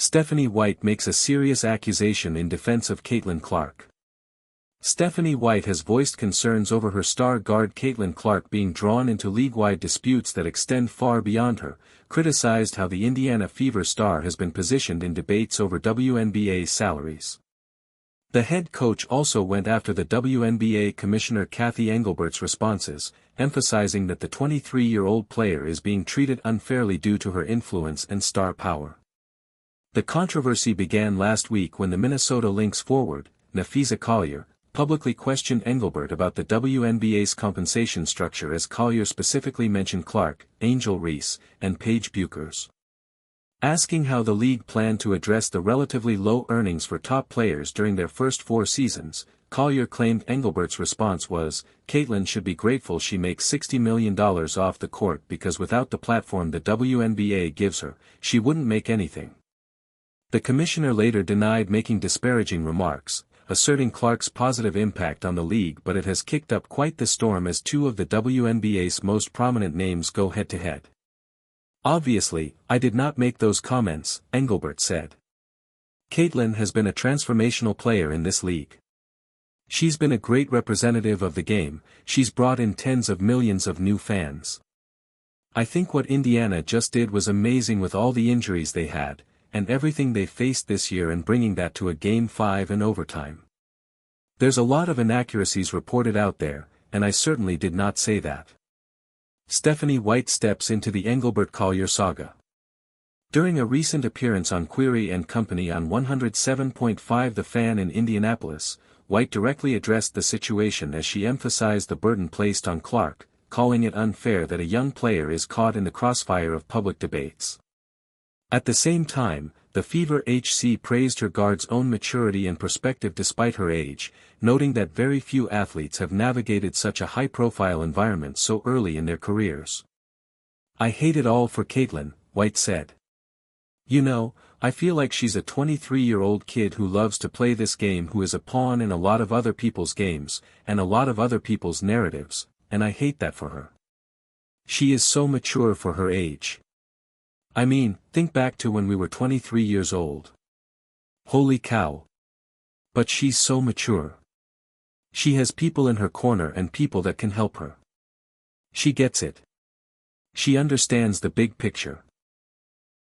Stephanie White makes a serious accusation in defense of Caitlin Clark. Stephanie White has voiced concerns over her star guard Caitlin Clark being drawn into league-wide disputes that extend far beyond her, criticized how the Indiana Fever star has been positioned in debates over WNBA salaries. The head coach also went after the WNBA Commissioner Kathy Engelbert's responses, emphasizing that the 23-year-old player is being treated unfairly due to her influence and star power. The controversy began last week when the Minnesota Lynx forward, Napheesa Collier, publicly questioned Engelbert about the WNBA's compensation structure, as Collier specifically mentioned Clark, Angel Reese, and Paige Bueckers. Asking how the league planned to address the relatively low earnings for top players during their first 4 seasons, Collier claimed Engelbert's response was, "Caitlin should be grateful she makes $60 million off the court because without the platform the WNBA gives her, she wouldn't make anything." The commissioner later denied making disparaging remarks, asserting Clark's positive impact on the league, but it has kicked up quite the storm as 2 of the WNBA's most prominent names go head-to-head. "Obviously, I did not make those comments," Engelbert said. "Caitlin has been a transformational player in this league. She's been a great representative of the game, she's brought in tens of millions of new fans. I think what Indiana just did was amazing with all the injuries they had, and everything they faced this year, and bringing that to a Game 5 and overtime. There's a lot of inaccuracies reported out there, and I certainly did not say that." Stephanie White steps into the Engelbert-Collier saga. During a recent appearance on Query and Company on 107.5 The Fan in Indianapolis, White directly addressed the situation as she emphasized the burden placed on Clark, calling it unfair that a young player is caught in the crossfire of public debates. At the same time, the Fever HC praised her guard's own maturity and perspective despite her age, noting that very few athletes have navigated such a high-profile environment so early in their careers. "I hate it all for Caitlin," White said. "You know, I feel like she's a 23-year-old kid who loves to play this game, who is a pawn in a lot of other people's games, and a lot of other people's narratives, and I hate that for her. She is so mature for her age. I mean, think back to when we were 23 years old. Holy cow. But she's so mature. She has people in her corner and people that can help her. She gets it. She understands the big picture.